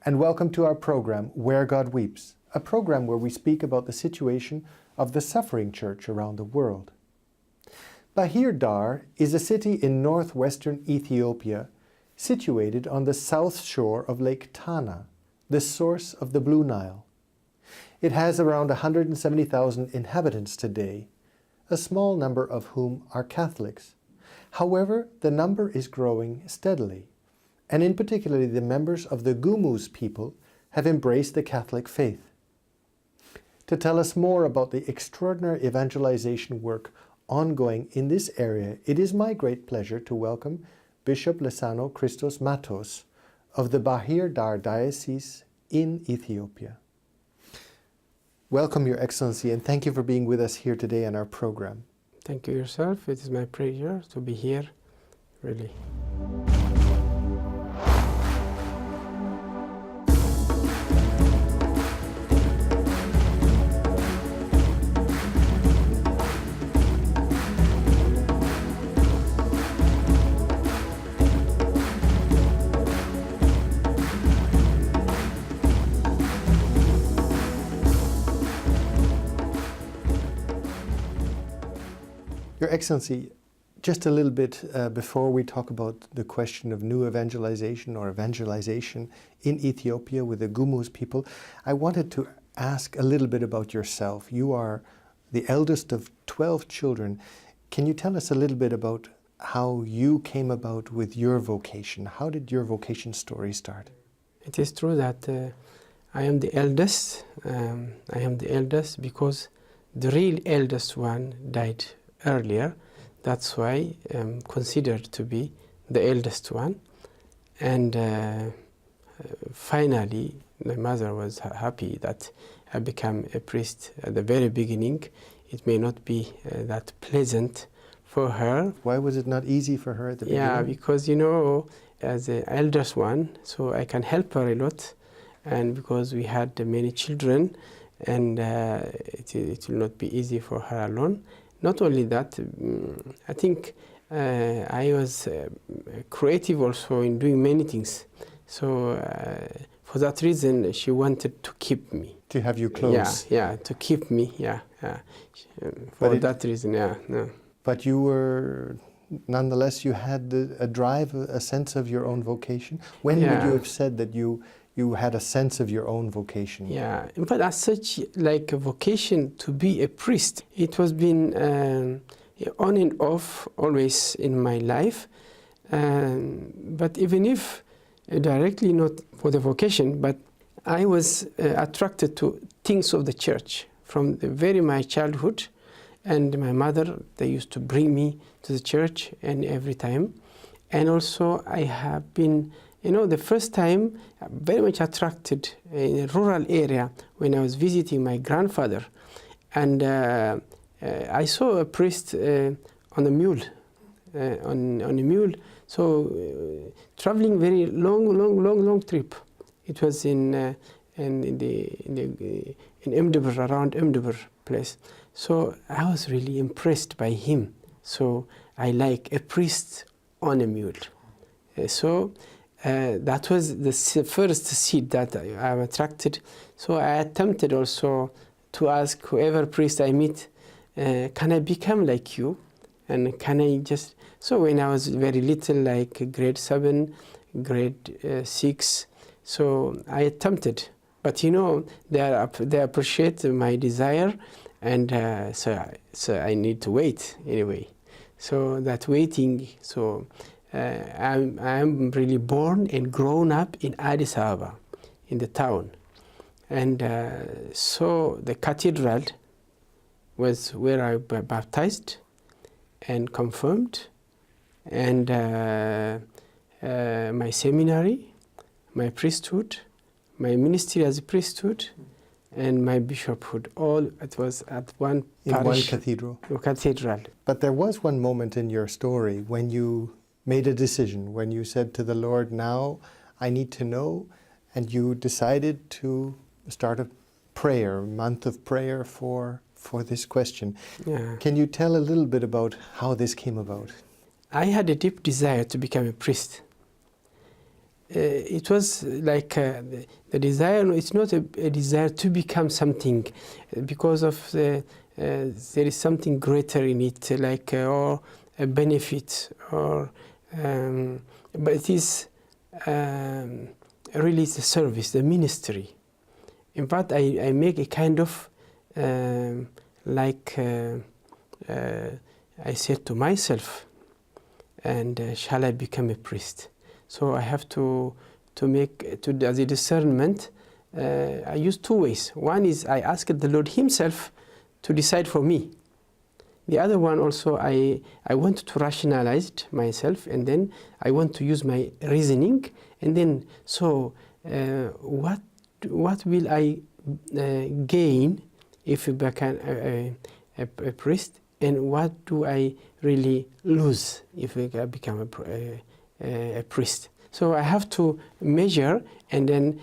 and welcome to our program, Where God Weeps, a program where we speak about the situation of the suffering church around the world. Bahir Dar is a city in northwestern Ethiopia, situated on the south shore of Lake Tana, the source of the Blue Nile. It has around 170,000 inhabitants today, a small number of whom are Catholics. However, the number is growing steadily, and in particular the members of the Gumuz people have embraced the Catholic faith. To tell us more about the extraordinary evangelization work ongoing in this area, it is my great pleasure to welcome Bishop Lesanu-Christos Matheos of the Bahir Dar diocese in Ethiopia. Welcome, Your Excellency, and thank you for being with us here today on our program. Thank you yourself. It is my pleasure to be here, really. Your Excellency, just a little bit before we talk about the question of new evangelization or evangelization in Ethiopia with the Gumuz people, I wanted to ask a little bit about yourself. You are the eldest of 12 children. Can you tell us a little bit about how you came about with your vocation? How did your vocation story start? It is true that I am the eldest. I am the eldest because the real eldest one died earlier. That's why I'm considered to be the eldest one. And finally, my mother was happy that I became a priest at the very beginning. It may not be that pleasant for her. Why was it not easy for her at the beginning? Yeah, because, you know, as the eldest one, so I can help her a lot. And because we had many children, and it will not be easy for her alone. Not only that, I think I was creative also in doing many things. So for that reason, she wanted to keep me. To have you close? Yeah, to keep me, for that reason, no. But you were, nonetheless, you had a drive, a sense of your own vocation? When would you have said that you had a sense of your own vocation? Yeah, but as such, like a vocation to be a priest, it was been on and off always in my life. But even if directly not for the vocation, but I was attracted to things of the church from my childhood. And my mother, they used to bring me to the church and every time. And also I have been, you know, the first time very much attracted in a rural area when I was visiting my grandfather. And I saw a priest on a mule, so traveling very long trip. It was in Emdeber, around Emdeber place. So I was really impressed by him. So I like a priest on a mule. That was the first seed that I'm attracted. So I attempted also to ask whoever priest I meet, can I become like you? And can I just... So when I was very little, like grade 7, grade 6, so I attempted. But you know, they appreciate my desire, and so I need to wait anyway. So that waiting, so I'm really born and grown up in Addis Ababa, in the town. And so the cathedral was where I was baptized and confirmed, and my seminary, my priesthood, my ministry as a priesthood, and my bishophood, all it was at one parish. In one cathedral. But there was one moment in your story when you made a decision, when you said to the Lord, now I need to know, and you decided to start a prayer, a month of prayer for this question. Yeah. Can you tell a little bit about how this came about? I had a deep desire to become a priest. it was like the desire. It's not a desire to become something, because of there is something greater in it, like or a benefit, or but it is really the service, the ministry. In fact, I make a kind of like I said to myself, and shall I become a priest? So I have to make as a discernment. I use two ways. One is I ask the Lord Himself to decide for me. The other one also, I want to rationalize it myself, and then I want to use my reasoning, and then so what will I gain if I become a priest, and what do I really lose if I become a priest? So I have to measure, and then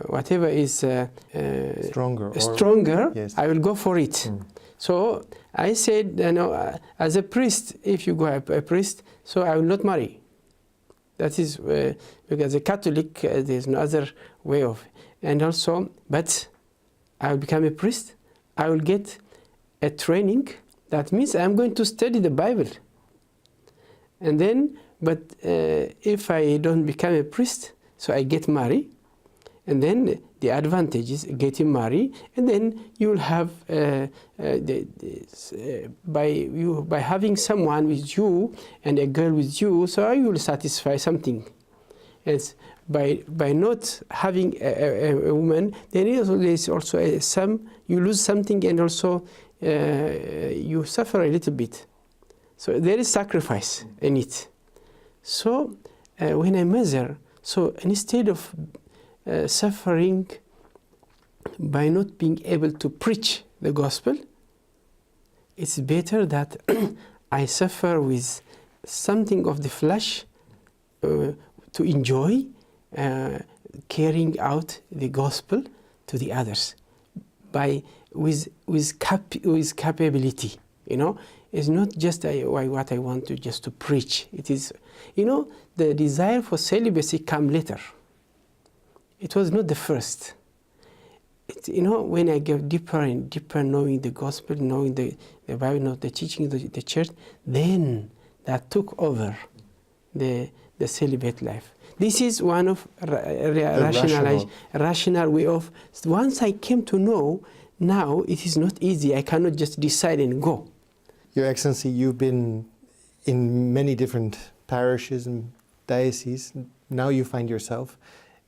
whatever is stronger, yes. I will go for it. Mm. So I said, as a priest, if you go a priest, so I will not marry. That is because as a Catholic, there's no other way of. And also, but I will become a priest. I will get a training. That means I'm going to study the Bible. And then, but if I don't become a priest, so I get married, and then the advantage is getting married, and then you will have by having someone with you and a girl with you, so you will satisfy something. As by not having a woman, then there is also you lose something, and also you suffer a little bit. So there is sacrifice in it. So when I measure, so instead of suffering by not being able to preach the gospel, it's better that I suffer with something of the flesh to enjoy carrying out the gospel to the others with capability. It's not just what I want to just to preach. It is, the desire for celibacy come later. It was not the first. When I get deeper and deeper, knowing the gospel, knowing the Bible, knowing the teaching of the church, then that took over the celibate life. This is one of rational way of. Once I came to know, now it is not easy. I cannot just decide and go. Your Excellency, you've been in many different parishes and dioceses. Now you find yourself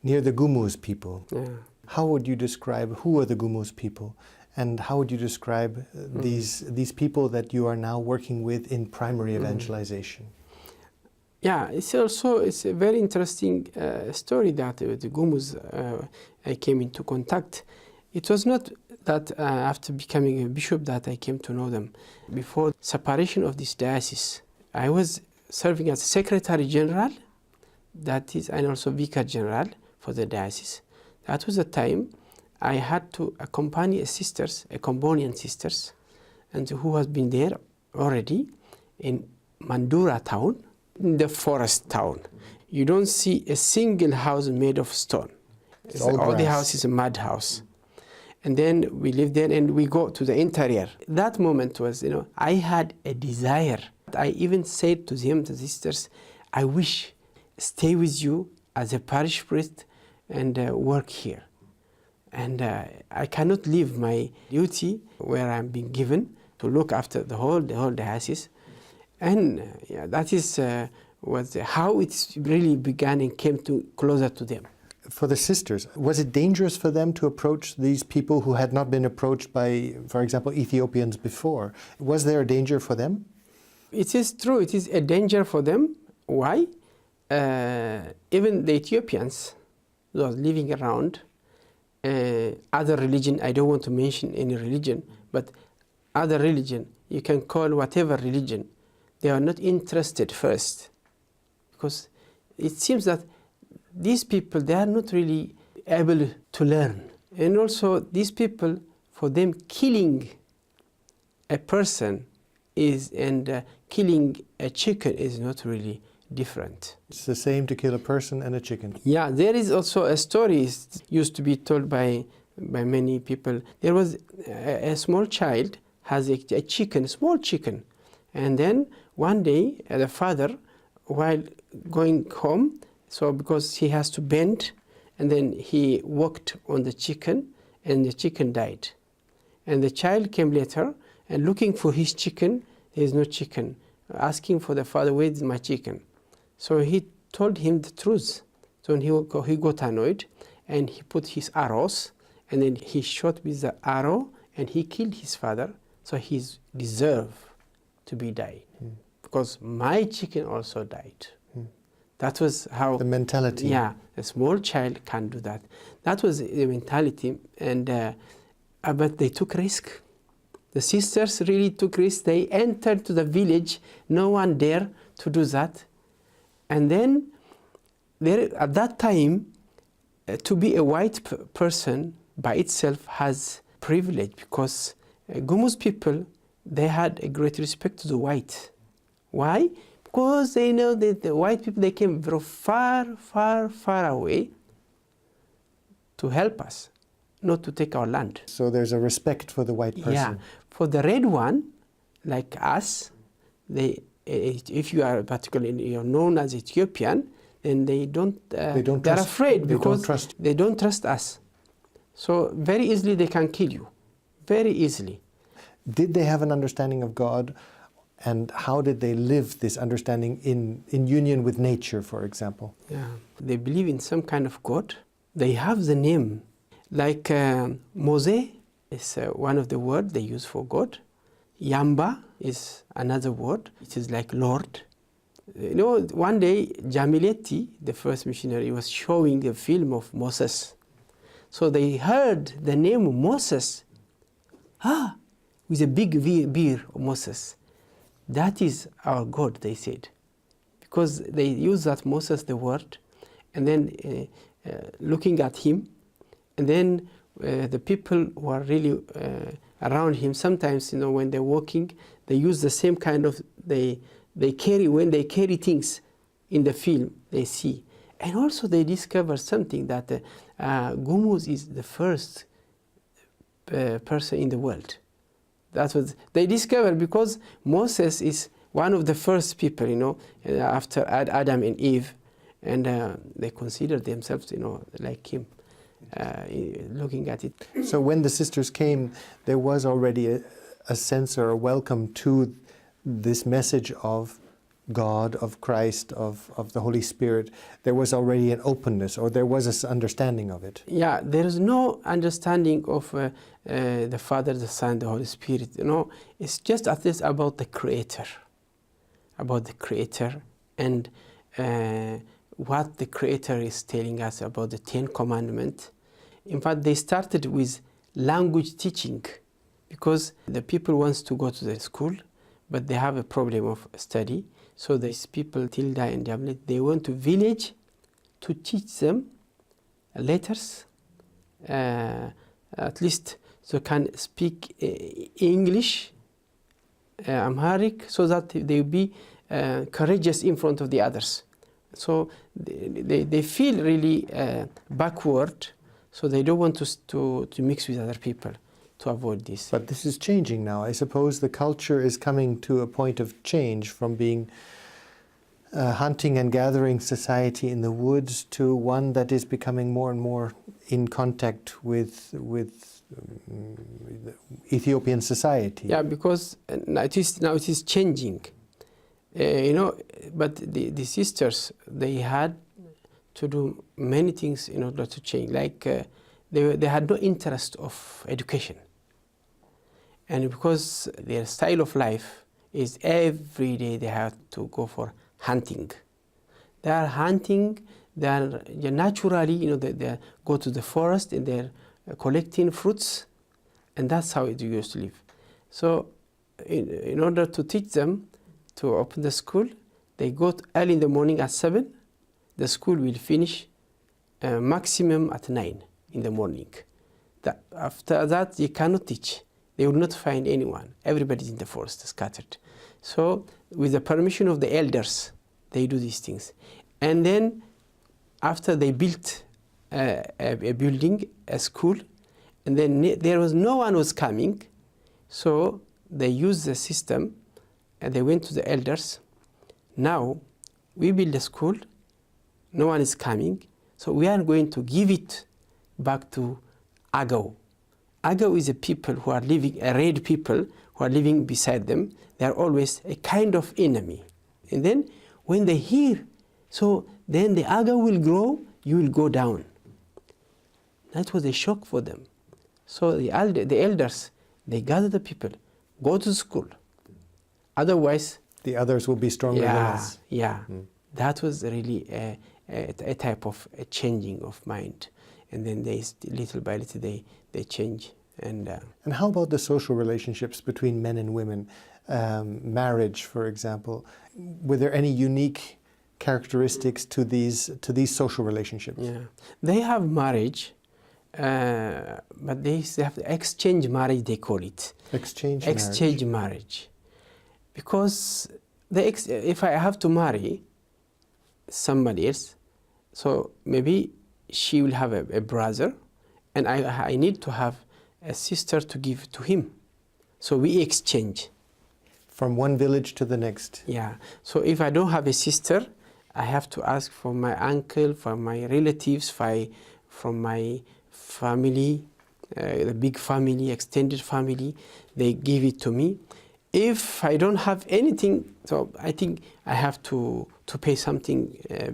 near the Gumuz people. Yeah. How would you describe, who are the Gumuz people, and how would you describe these people that you are now working with in primary evangelization? Yeah, it's a very interesting story that the Gumuz I came into contact. It was not that after becoming a bishop that I came to know them. Before separation of this diocese, I was serving as Secretary General, that is, and also Vicar General for the diocese. That was the time I had to accompany sisters, a Combonian sisters, and who has been there already in Mandura town, in the forest town. You don't see a single house made of stone. All the house is a mud house. And then we live there and we go to the interior. That moment was, I had a desire. I even said to them, the sisters, I wish stay with you as a parish priest and work here. And I cannot leave my duty where I'm being given to look after the whole diocese. And that is how it really began and came closer to them. For the sisters, was it dangerous for them to approach these people who had not been approached by, for example, Ethiopians before? Was there a danger for them? It is true, it is a danger for them. Why? Even the Ethiopians who are living around, other religion, I don't want to mention any religion, but other religion, you can call whatever religion, they are not interested first. Because it seems that these people, they are not really able to learn. And also these people, for them, killing a person killing a chicken is not really different. It's the same to kill a person and a chicken. Yeah, there is also a story used to be told by many people. There was a small child has a chicken, small chicken, and then one day the father, while going home, so because he has to bend, and then he walked on the chicken, and the chicken died. And the child came later and looking for his chicken. There is no chicken. Asking for the father, where is my chicken? So he told him the truth. So he got annoyed, and he put his arrows, and then he shot with the arrow, and he killed his father. So he deserved to be died, because my chicken also died. That was how the mentality. Yeah, a small child can do that. That was the mentality, and but they took risk. The sisters really took risk. They entered to the village. No one dared to do that. And then, there at that time, to be a white person by itself has privilege, because Gumuz people, they had a great respect to the white. Why? Because they know that the white people, they came from far, far, far away to help us, not to take our land. So there's a respect for the white person. Yeah. For the red one, like us, if you are particularly known as Ethiopian, then they're afraid, because they don't trust us. So very easily they can kill you, very easily. Did they have an understanding of God? And how did they live this understanding in union with nature, for example? Yeah, they believe in some kind of God. They have the name. Like Mose is one of the words they use for God. Yamba is another word. It is like Lord. You know, one day Jamiletti, the first missionary, was showing a film of Moses. So they heard the name Moses. With a big beard of Moses. That is our God, they said. Because they use that Moses, the word, and then looking at him, and then the people who are really around him, sometimes, when they're walking, they use the same kind of, when they carry things in the film, they see. And also they discover something that Gumuz is the first person in the world. That's what they discovered, because Moses is one of the first people, after Adam and Eve, and they consider themselves, like him, looking at it. So when the sisters came, there was already a sense or a welcome to this message of God, of Christ, of the Holy Spirit. There was already an openness, or there was an understanding of it. Yeah, there is no understanding of the Father, the Son, the Holy Spirit. It's just at least about the Creator, and what the Creator is telling us about the 10 Commandments. In fact, they started with language teaching, because the people want to go to the school, but they have a problem of study. So these people, Tilda and Jamlet, they went to village to teach them letters, at least they can speak English, Amharic, so that they will be courageous in front of the others. So they feel really backward, so they don't want to mix with other people to avoid this. But this is changing now. I suppose the culture is coming to a point of change from being hunting and gathering society in the woods to one that is becoming more and more in contact with Ethiopian society. Yeah, because now it is changing. But the sisters, they had to do many things in order to change. Like they had no interest of education. And because their style of life is every day they have to go for hunting. They are hunting, they are naturally, they go to the forest and they're collecting fruits, and that's how they used to live. So in order to teach them to open the school, they go early in the morning at 7. The school will finish maximum at 9 in the morning. After that, they cannot teach. They will not find anyone. Everybody is in the forest, scattered. So with the permission of the elders, they do these things. And then after they built a building, a school, and then there was no one was coming, so they used the system and they went to the elders. Now we build a school, no one is coming, so we are going to give it back to Agau. Agau is a people who are living, a red people who are living beside them. They are always a kind of enemy. And then when they hear, so then the Agau will grow, you will go down. That was a shock for them. So the elders, they gather the people, go to school. Otherwise, the others will be stronger than us. Yeah, that was really a type of a changing of mind. And then they, little by little, they change. And how about the social relationships between men and women? Marriage, for example. Were there any unique characteristics to these social relationships? Yeah, they have marriage, but they have the exchange marriage, they call it. Exchange marriage. Because if I have to marry somebody else, so maybe she will have a brother, and I need to have a sister to give to him. So we exchange. From one village to the next. Yeah. So if I don't have a sister, I have to ask for my uncle, from my relatives, from my family, the big family, extended family. They give it to me. If I don't have anything, so I think I have to pay something, a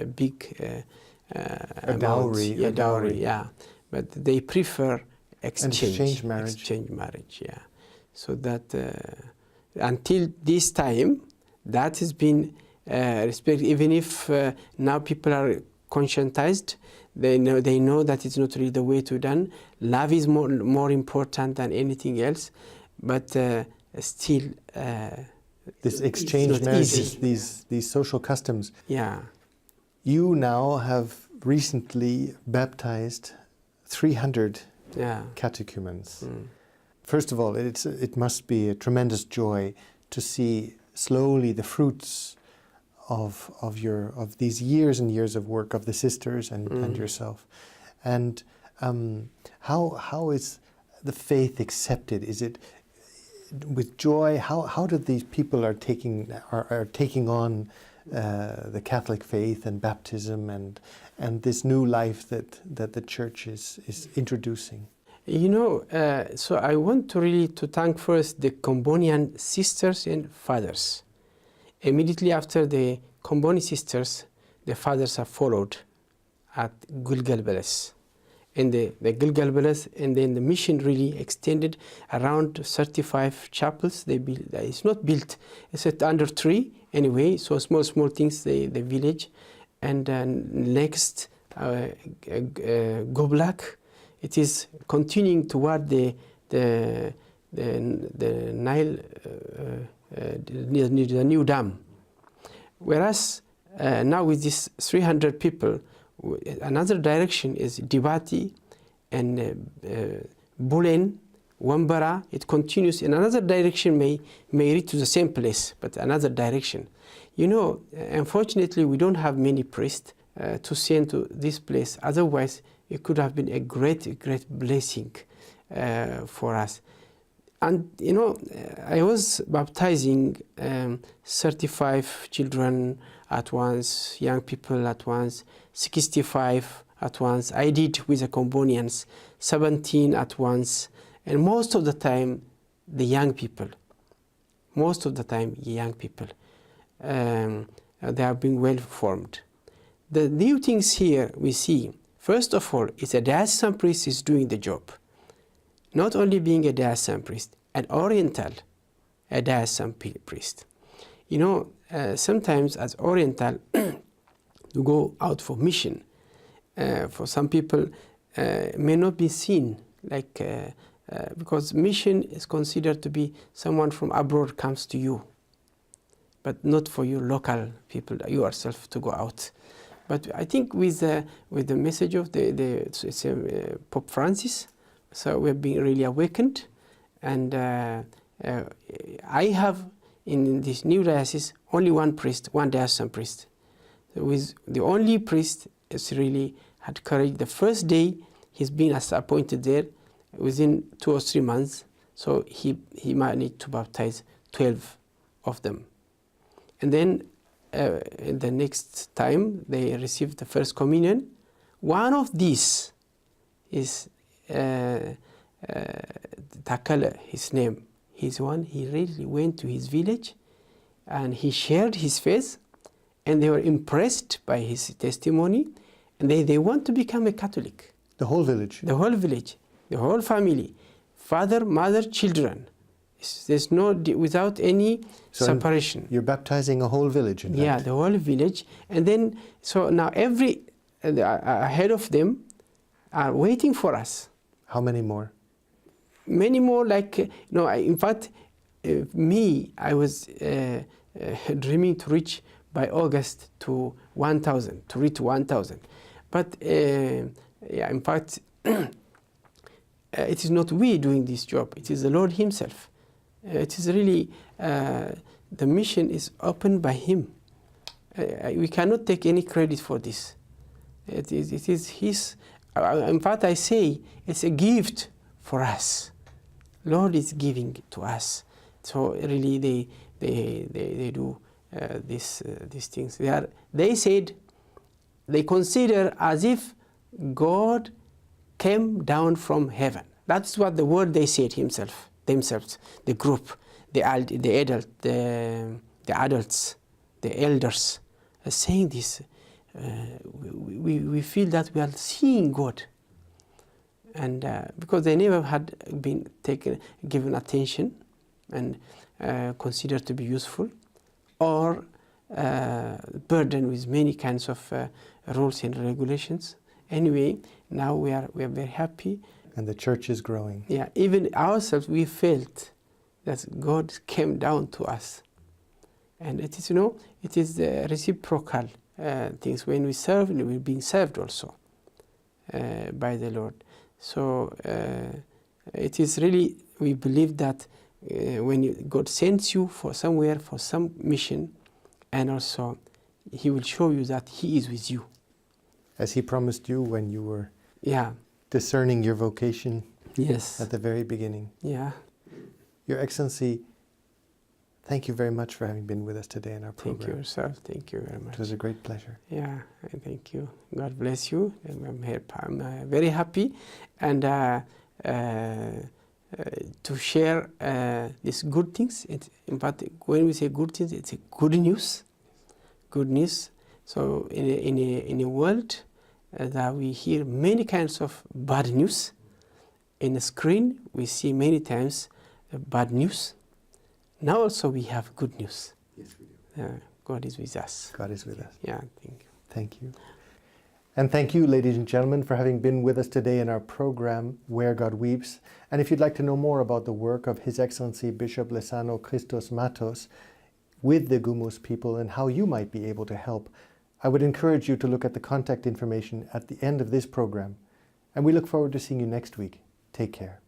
big a dowry. Yeah, a dowry. Yeah. But they prefer exchange marriage. Exchange marriage, yeah. So that until this time, that has been respected. Even if now people are conscientized, they know that it's not really the way to done. Love is more important than anything else, but still, this exchange marriages, easy. these social customs. Yeah. You now have recently baptized 300 catechumens. First of all, it must be a tremendous joy to see slowly the fruits of these years and years of work of the sisters and yourself. And how is the faith accepted? Is it with joy? How do these people are taking on the Catholic faith and baptism and this new life that the Church is introducing? You know, so I want to thank first the Combonian sisters and fathers. Immediately after the Comboni sisters, the fathers are followed at Gilgal-Beles. And the Gilgal-Beles, and then the mission really extended around 35 chapels. They built. It's not built. It's under tree anyway. So small things. The village, and next Goblak. It is continuing toward the Nile, the new dam. Whereas now with these 300 people, another direction is Dibati and Bulen, Wambara. It continues in another direction, may reach to the same place, but another direction. You know, unfortunately, we don't have many priests to send to this place. Otherwise, it could have been a great blessing for us. And you know, I was baptizing 35 children at once, young people at once, 65 at once. I did with the Combonians 17 at once, and most of the time the young people. Most of the time young people. They are being well formed. The new things here we see. First of all, it's a diocesan priest is doing the job. Not only being a diocesan priest, an Oriental, a diocesan priest. You know, sometimes as Oriental, to go out for mission, for some people, may not be seen, like because mission is considered to be someone from abroad comes to you, but not for you local people, yourself to go out. But I think with the message of Pope Francis, so we're being really awakened, and I have in this new diocese, only one priest, one diocesan priest. With the only priest is really had courage. The first day he's been appointed there, within 2 or 3 months, so he managed to baptize 12 of them. And then the next time they received the first communion, one of these is Takala, his name. He's one, he really went to his village and he shared his faith, and they were impressed by his testimony, and they want to become a Catholic. The whole village? The whole village, the whole family, father, mother, children. There's no, without any separation. You're baptizing a whole village in that? Yeah, the whole village. And then, so now ahead of them are waiting for us. How many more? Many more, in fact, I was dreaming to reach by August to 1,000, to reach 1,000. But in fact, it is not we doing this job, it is the Lord himself. It is really, the mission is opened by him. We cannot take any credit for this. It is his, in fact I say, it's a gift for us. Lord is giving to us. So really they do these things. They said, they consider as if God came down from heaven. That's what the word they said themselves, the group, the adults, the elders, are saying this. We feel that we are seeing God. And because they never had been given attention and considered to be useful, or burdened with many kinds of rules and regulations. Anyway, now we are very happy. And the church is growing. Yeah, even ourselves, we felt that God came down to us. And it is, it is the reciprocal things. When we serve, we're being served also by the Lord. So it is really, we believe that when God sends you for somewhere, for some mission, and also he will show you that he is with you. As he promised you when you were discerning your vocation at the very beginning. Yeah. Your Excellency, thank you very much for having been with us today in our program. Thank you, yourself. Thank you very much. It was a great pleasure. Yeah, thank you. God bless you. I'm very happy and to share these good things. In fact, when we say good things, it's a good news. Good news. So in a world that we hear many kinds of bad news, in the screen we see many times bad news. Now also we have good news. Yes, we do. God is with us. God is with us. Yeah, thank you. Thank you. And thank you, ladies and gentlemen, for having been with us today in our program, Where God Weeps. And if you'd like to know more about the work of His Excellency Bishop Lesanu-Christos Matheos with the Gumuz people and how you might be able to help, I would encourage you to look at the contact information at the end of this program. And we look forward to seeing you next week. Take care.